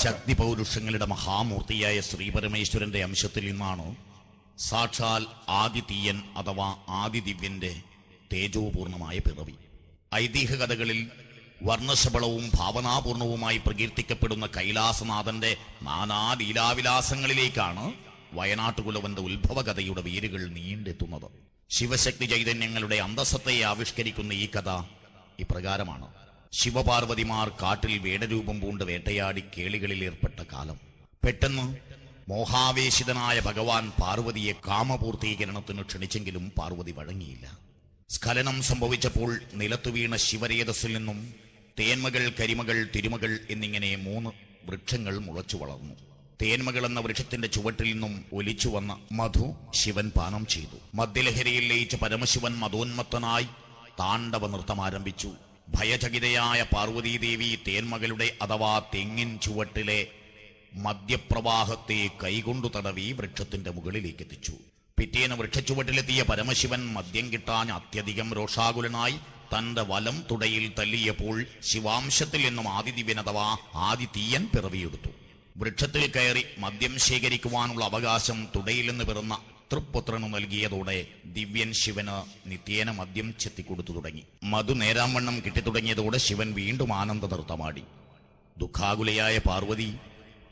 ശക്തിപൗരുഷങ്ങളുടെ മഹാമൂർത്തിയായ ശ്രീപരമേശ്വരന്റെ അംശത്തിൽ നിന്നാണ് സാക്ഷാൽ ആദിതീയൻ അഥവാ ആദിദിവ്യന്റെ തേജോപൂർണമായ പിറവി. ഐതിഹ്യ കഥകളിൽ വർണ്ണശബളവും ഭാവനാപൂർണവുമായി പ്രകീർത്തിക്കപ്പെടുന്ന കൈലാസനാഥന്റെ നാനാ ലീലാവിലാസങ്ങളിലേക്കാണ് വയനാട്ടുകുലവന്റെ ഉത്ഭവകഥയുടെ വേരുകൾ നീണ്ടെത്തുന്നത്. ശിവശക്തി ചൈതന്യങ്ങളുടെ അന്തസത്തെ ആവിഷ്കരിക്കുന്ന ഈ കഥ ഇപ്രകാരമാണ്. ശിവപാർവതിമാർ കാട്ടിൽ വേടരൂപം പൂണ്ട് വേട്ടയാടി കേളികളിൽ ഏർപ്പെട്ട കാലം, പെട്ടെന്ന് മോഹാവേശിതനായ ഭഗവാൻ പാർവതിയെ കാമപൂർത്തീകരണത്തിന് ക്ഷണിച്ചെങ്കിലും പാർവതി വഴങ്ങിയില്ല. സ്ഖലനം സംഭവിച്ചപ്പോൾ നിലത്തു വീണ ശിവരേതസ്സിൽ നിന്നും തേന്മകൾ, കരിമകൾ, തിരുമകൾ എന്നിങ്ങനെ 3 വൃക്ഷങ്ങൾ മുളച്ചു വളർന്നു. തേന്മകൾ എന്ന വൃക്ഷത്തിന്റെ ചുവട്ടിൽ നിന്നും ഒലിച്ചു വന്ന മധു ശിവൻ പാനം ചെയ്തു. മദ്യലഹരിയിൽ ലയിച്ച പരമശിവൻ മതോന്മത്തനായി താണ്ഡവ നൃത്തം ആരംഭിച്ചു. ഭയചകിതയായ പാർവതീദേവി തേന്മകളുടെ അഥവാ തെങ്ങിൻ ചുവട്ടിലെ മദ്യപ്രവാഹത്തെ കൈകൊണ്ടു തടവി വൃക്ഷത്തിന്റെ മുകളിലേക്ക് എത്തിച്ചു. പിറ്റേന്ന് വൃക്ഷച്ചുവട്ടിലെത്തിയ പരമശിവൻ മദ്യം കിട്ടാൻ അത്യധികം രോഷാകുലനായി തന്റെ വലം തുടയിൽ തല്ലിയപ്പോൾ ശിവാംശത്തിൽ നിന്നും ആദിദിവ്യൻ അഥവാ ആദിതീയൻ പിറവിയെടുത്തു. വൃക്ഷത്തിൽ കയറി മദ്യം ശേഖരിക്കുവാനുള്ള അവകാശം തുടയിൽ നിന്ന് പിറന്ന തൃപ്പുത്രന് നൽകിയതോടെ ദിവ്യൻ ശിവന് നിത്യേന മദ്യം ചെത്തിക്കൊടുത്തു തുടങ്ങി. മധു നേരാംവണ്ണം കിട്ടിത്തുടങ്ങിയതോടെ ശിവൻ വീണ്ടും ആനന്ദ നൃത്തമാടി. ദുഃഖാകുലയായ പാർവതി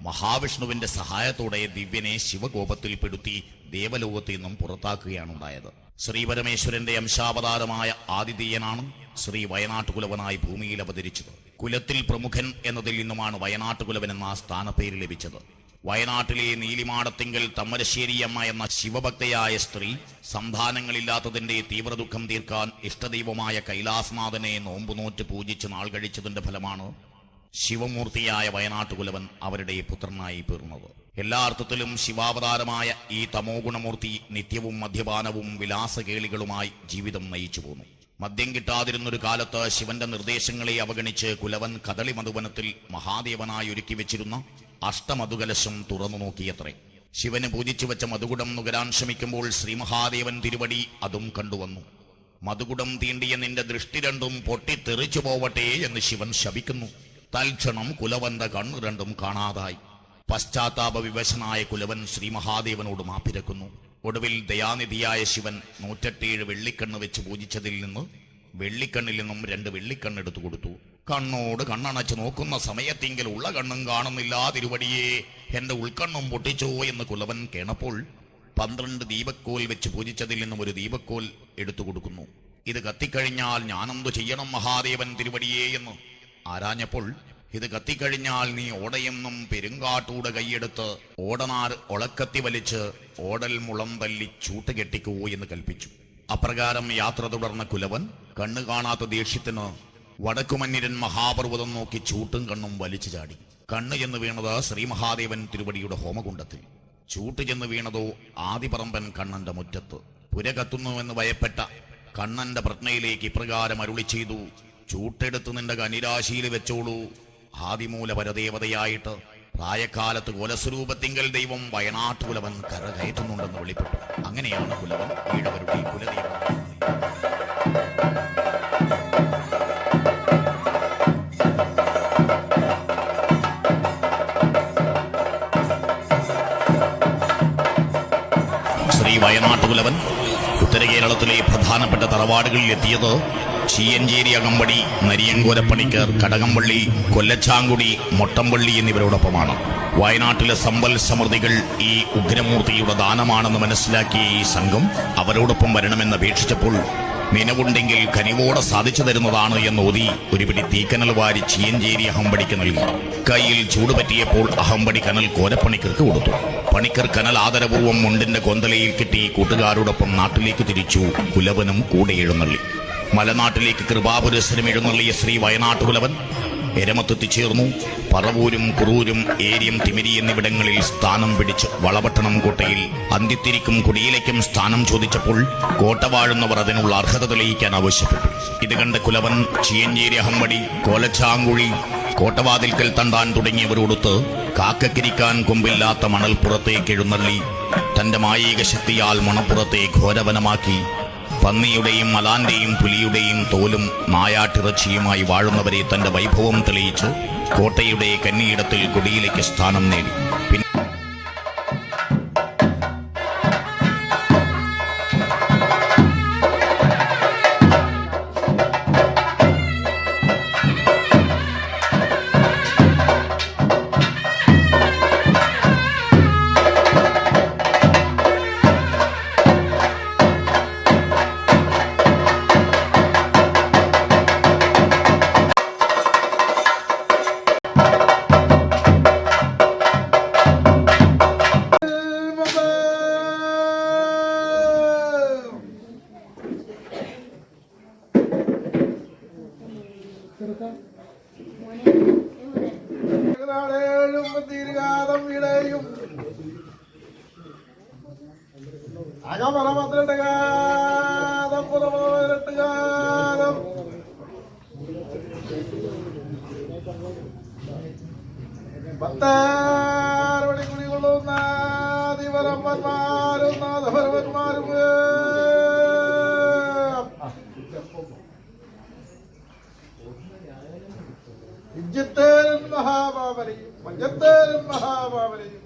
മഹാവിഷ്ണുവിന്റെ സഹായത്തോടെ ദിവ്യനെ ശിവകോപത്തിൽപ്പെടുത്തി ദേവലോകത്തിൽ നിന്നും പുറത്താക്കുകയാണുണ്ടായത്. ശ്രീപരമേശ്വരന്റെ അംശാവതാരമായ ആദിതീയനാണ് ശ്രീ വയനാട്ടുകുലവനായി ഭൂമിയിൽ അവതരിച്ചത്. കുലത്തിൽ പ്രമുഖൻ എന്നതിൽ നിന്നുമാണ് വയനാട്ടുകുലവൻ എന്ന സ്ഥാനപ്പേര് ലഭിച്ചത്. വയനാട്ടിലെ നീലിമാടത്തിങ്കൽ തമ്മരശ്ശേരിയമ്മ എന്ന ശിവഭക്തയായ സ്ത്രീ സന്താനങ്ങളില്ലാത്തതിന്റെ തീവ്ര ദുഃഖം തീർക്കാൻ ഇഷ്ടദൈവമായ കൈലാസനാഥനെ നോമ്പുനോറ്റ് പൂജിച്ച് നാൾ കഴിച്ചതിന്റെ ഫലമാണ് ശിവമൂർത്തിയായ വയനാട്ടുകുലവൻ അവരുടെ പുത്രനായി തീർന്നത്. എല്ലാ അർത്ഥത്തിലും ശിവാവതാരമായ ഈ തമോ ഗുണമൂർത്തി നിത്യവും മദ്യപാനവും വിലാസകേളികളുമായി ജീവിതം നയിച്ചു പോന്നു. മദ്യം കിട്ടാതിരുന്നൊരു കാലത്ത് ശിവന്റെ നിർദ്ദേശങ്ങളെ അവഗണിച്ച് കുലവൻ കദളി മധുവനത്തിൽ മഹാദേവനായി ഒരുക്കി വെച്ചിരുന്ന അഷ്ടമധുകലശം തുറന്നു നോക്കിയത്രേ. ശിവന് പൂജിച്ചു വെച്ച മധുകുടം നുകരാൻ ശ്രമിക്കുമ്പോൾ ശ്രീ മഹാദേവൻ തിരുവടി അതും കണ്ടുവന്നു. മധുകുടം തീണ്ടിയ നിന്റെ ദൃഷ്ടി രണ്ടും പൊട്ടിത്തെറിച്ചു പോവട്ടെ എന്ന് ശിവൻ ശപിക്കുന്നു. തൽക്ഷണം കുലവന്റെ കണ്ണു രണ്ടും കാണാതായി. പശ്ചാത്താപ വിവശനായ കുലവൻ ശ്രീ മഹാദേവനോട് മാപ്പിരക്കുന്നു. ഒടുവിൽ ദയാനിധിയായ ശിവൻ 108 വെള്ളിക്കണ്ണ് വെച്ച് പൂജിച്ചതിൽ നിന്ന് വെള്ളിക്കണ്ണിൽ നിന്നും 2 വെള്ളിക്കണ്ണെടുത്തു കൊടുത്തു. കണ്ണോട് കണ്ണണച്ച് നോക്കുന്ന സമയത്തെങ്കിൽ ഉള്ള കണ്ണും കാണുന്നില്ല തിരുവടിയെ, എന്റെ ഉൾക്കണ്ണും പൊട്ടിച്ചോ എന്ന് കുലവൻ കേണപ്പോൾ 12 ദീപക്കോൽ വെച്ച് പൂജിച്ചതിൽ നിന്നും ഒരു ദീപക്കോൽ എടുത്തു കൊടുക്കുന്നു. ഇത് കത്തിക്കഴിഞ്ഞാൽ ഞാനെന്തു ചെയ്യണം മഹാദേവൻ തിരുവടിയെ എന്ന് ആരാഞ്ഞപ്പോൾ, ഇത് കത്തിക്കഴിഞ്ഞാൽ നീ ഓടയെന്നും പെരുങ്കാട്ടൂടെ കൈയെടുത്ത് ഓടനാർ ഒളക്കത്തി വലിച്ച് ഓടൽ മുളം തല്ലി ചൂട്ടുകെട്ടിക്കൂ എന്ന് കൽപ്പിച്ചു. അപ്രകാരം യാത്ര തുടർന്ന കുലവൻ കണ്ണു കാണാത്ത ദേഷ്യത്തിന് വടക്കുമന്യരൻ മഹാപർവ്വതം നോക്കി ചൂട്ടും കണ്ണും വലിച്ചു ചാടി. കണ്ണ് ചെന്ന് വീണത് ശ്രീ മഹാദേവൻ തിരുവടിയുടെ ഹോമകുണ്ടത്തിൽ, ചൂട്ട് ചെന്ന് വീണതോ ആദിപറമ്പൻ കണ്ണന്റെ മുറ്റത്ത്. പുര കത്തുന്നുവെന്ന് ഭയപ്പെട്ട കണ്ണന്റെ പ്രജ്ഞയിലേക്ക് ഇപ്രകാരം അരുളി ചെയ്തു: ചൂട്ടെടുത്ത് നിന്റെ കനിരാശിയിൽ വെച്ചോളൂ. ആദിമൂല പരദേവതയായിട്ട് പ്രായക്കാലത്ത് കുലസ്വരൂപത്തിങ്കൽ ദൈവം വയനാട്ടുകുലവൻ കരകയറ്റുന്നുണ്ടെന്ന് വെളിപ്പെട്ടു. അങ്ങനെയാണ് കുലവൻ ഈഴവരുടെ കുലദൈവം. ശ്രീ വയനാട്ടുകുലവൻ ഉത്തര കേരളത്തിലെ പ്രധാനപ്പെട്ട തറവാടുകളിൽ എത്തിയത് ചീയഞ്ചേരി അകമ്പടി, നരിയങ്കോരപ്പണിക്കർ, കടകംപള്ളി, കൊല്ലച്ചാങ്കുടി, മൊട്ടംപള്ളി എന്നിവരോടൊപ്പമാണ്. വയനാട്ടിലെ സമ്പൽ സമൃദ്ധികൾ ഈ ഉഗ്രമൂർത്തിയുടെ ദാനമാണെന്ന് മനസ്സിലാക്കിയ ഈ സംഘം അവരോടൊപ്പം വരണമെന്ന് അപേക്ഷിച്ചപ്പോൾ നിലവുണ്ടെങ്കിൽ കനിവോടെ സാധിച്ചു തരുന്നതാണ് എന്നോതി ഒരു പിടി തീക്കനൽ വാരി ചീയഞ്ചേരി അഹമ്പടിക്ക് നൽകി. കയ്യിൽ ചൂടുപറ്റിയപ്പോൾ അഹമ്പടി കനൽ കോരപ്പണിക്കർക്ക് കൊടുത്തു. പണിക്കർ കനൽ ആദരപൂർവ്വം മുണ്ടിന്റെ കൊന്തലയിൽ കിട്ടി കൂട്ടുകാരോടൊപ്പം നാട്ടിലേക്ക് തിരിച്ചു. കുലവനും കൂടെ എഴുന്നള്ളി. മലനാട്ടിലേക്ക് കൃപാപുരസ്സരം എഴുന്നള്ളിയ ശ്രീ വയനാട്ടുകുലവൻ എരമത്തെത്തിച്ചേർന്നു. പറവൂരും കുറൂരും ഏരിയം തിമിരി എന്നിവിടങ്ങളിൽ സ്ഥാനം പിടിച്ച് വളപട്ടണം കോട്ടയിൽ അന്തിത്തിരിക്കും കുടിയിലേക്കും സ്ഥാനം ചോദിച്ചപ്പോൾ കോട്ട വാഴുന്നവർ അതിനുള്ള അർഹത തെളിയിക്കാൻ ആവശ്യപ്പെട്ടു. ഇത് കണ്ട് കുലവൻ ചീയഞ്ചേരി അഹമ്പടി, കോലച്ചാങ്കുഴി, കോട്ടവാതിൽക്കൽ തണ്ടാൻ തുടങ്ങിയവരോടൊത്ത് കാക്കക്കിരിക്കാൻ കൊമ്പില്ലാത്ത മണൽപ്പുറത്തേക്ക് എഴുന്നള്ളി തന്റെ മായിക ശക്തിയാൽ മണപ്പുറത്തെ ഘോരവനമാക്കി പന്നിയുടെയും മലാന്റെയും പുലിയുടെയും തോലും നായാട്ടിറച്ചിയുമായി വാഴുന്നവരെ തന്റെ വൈഭവം തെളിയിച്ച് കോട്ടയുടെ കന്നിയിടത്തിൽ കൊടിയിലേക്ക് സ്ഥാനം നേടി. പത്താറുപടി കുടികൊള്ളുന്ന ദിവരമ്പന്മാരും നാഥപരവന്മാരും ഇജ്ജത്തേരൻ മഹാപാവനയും മഞ്ചത്തേരൻ മഹാപാവനയും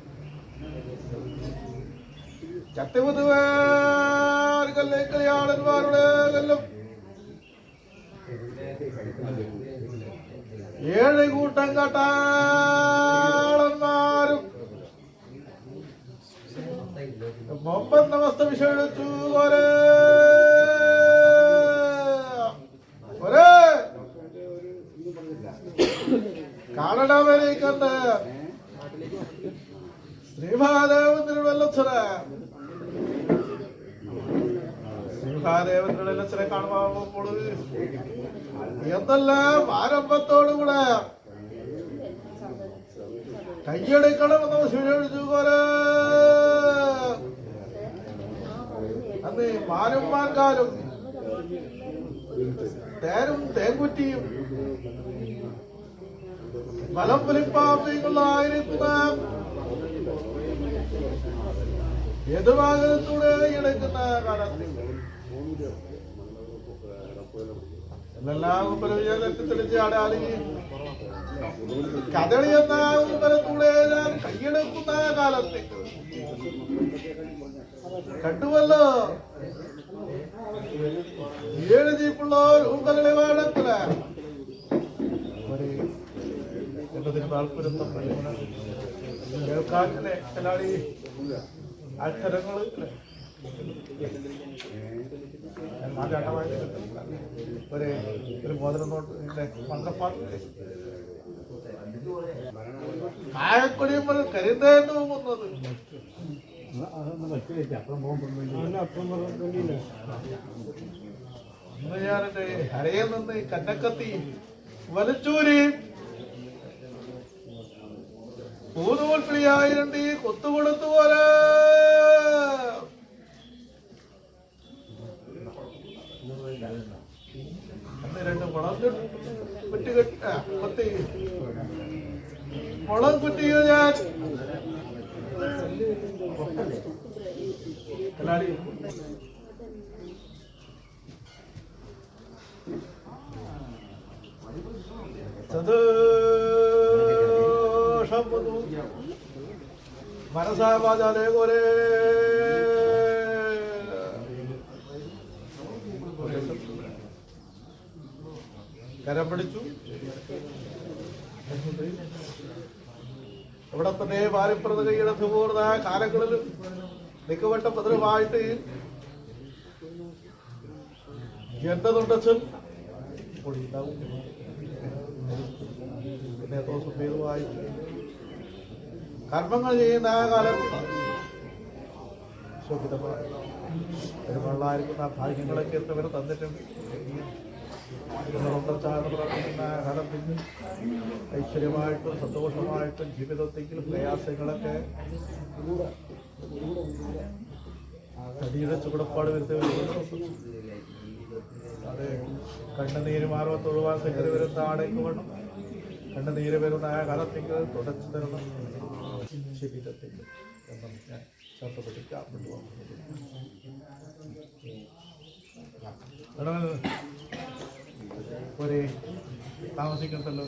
ചട്ടുപുതുവാർക്കല്ലേ കളിയാളന്മാരുടെ കല്ലും 7 കൂട്ടം കാട്ടാളന്മാരും മൊമ്പൻ അവസ്ഥ വിഷയിച്ചു ഒരേ കാണണവരേക്കണ്ട് ശ്രീമഹാദേവന്റെ വെള്ളച്ചര ശ്രീമഹാദേവന്റെ വെള്ളച്ചരെ കാണുമ്പോൾ എന്തെല്ലാം ആരംഭത്തോടുകൂടെ കയ്യെടുക്കണമെന്ന് വിഷയിച്ചു അന്ന് മാനുമാർക്കാരും തേനും തേൻകുറ്റിയും മലമ്പുലിപ്പാപ്പികളായിരിക്കുന്ന എതിർഭാഗത്തൂടെ എടുക്കുന്ന കാലത്തിൽ എല്ലാം തെളിച്ച് ആടാളി കഥളി എന്ന ഉമ്പരത്തൂടെ ഞാൻ കൈയെടുക്കുന്ന കാലത്ത് കണ്ടുവല്ലോ 7 ജീപ്പുള്ളവർ ഉമ്പരളി വാഴത്തില എന്നതിന് താല്പര്യം കേൾക്കാനില്ലേ കലാളി അക്ഷരങ്ങൾ ഒരു മോതിരം മന്ത്രപ്പാട്ട് കായക്കൊടിയുമ്പോൾ കരുതേന്ന് പോകുന്നത് അന്ന് ഞാനെന്റെ ഹരയെ നിന്ന് കന്നക്കത്തി വലിച്ചൂരി പൂതോൽപ്പിളിയായിരണ്ടി കൊത്തുകൊടുത്തു പോലെ അന്ന് 2 മുളം കുത്തി മുളം കുറ്റിയോ ഞാൻ മനസാവാചാലേ പോലെ കരം പിടിച്ചു. ഇവിടെ തന്നെ വാരിപ്രത് കൈയെടുത്ത് പോകുന്ന കാലങ്ങളിൽ നിക്കവട്ട ഭദ്രമായിട്ട് എന്റെ തുണ്ടച്ചൻ പൊടിയുണ്ടാവും. പിന്നെ സുഖമായിട്ട് കർമ്മങ്ങൾ ചെയ്യുന്ന ആ കാലം ശോഭിതമായ പെരുമാളായിരിക്കുന്ന ഭാഗ്യങ്ങളൊക്കെ എത്രവരെ തന്നിട്ടുണ്ട്. പ്രാർത്ഥിക്കുന്ന കാലത്തിന് ഐശ്വര്യമായിട്ടും സന്തോഷമായിട്ടും ജീവിതത്തിൽ പ്രയാസങ്ങളൊക്കെ തടിയുടെ ചുവടപ്പാട് വരുത്തിയവർ അത് കണ്ണുനീര് മാറുവാൻ ഒഴിവാൻ സെക്കറി വരുന്ന ആടേക്ക് വേണം. കണ്ണുനീര് വരുന്ന ആ കാലത്തേക്ക് തുടച്ചു തരണം ശരീരത്തേക്ക് എന്നും ഞാൻ ശബ്ദപ്പെട്ടിട്ട് ഒരു താമസിക്കണ്ടല്ലോ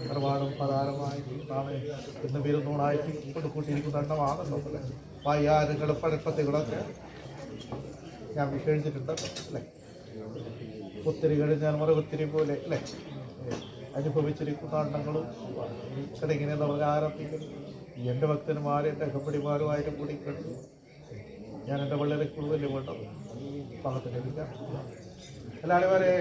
ഒരുപാടും പതാരമായിട്ട് നാളെ ഇന്ന് വിരുന്നോടായിട്ട് കൊടുക്കൂട്ടിയിരിക്കുന്ന എണ്ണമാണല്ലോ അല്ലേ വയ്യാരങ്ങളും പഴപ്പത്തികളൊക്കെ ഞാൻ വിഷയിച്ചിട്ടുണ്ട് അല്ലേ ഒത്തിരി കഴിഞ്ഞാൽ മുറ ഒത്തിരി പോലെ അല്ലേ അനുഭവിച്ചിരിക്കുന്ന എണ്ണങ്ങളും ഇങ്ങനെ നമുക്ക് ആരംഭിക്കുന്നു എൻ്റെ ഭക്തന്മാരും എൻ്റെ കമ്പടിമാരുമായിട്ട് കൂടി കണ്ടു ഞാൻ എൻ്റെ വളരെ കൂടുതൽ വേണ്ടത് ഭാഗത്തിലേക്ക് എല്ലാവരും വരെ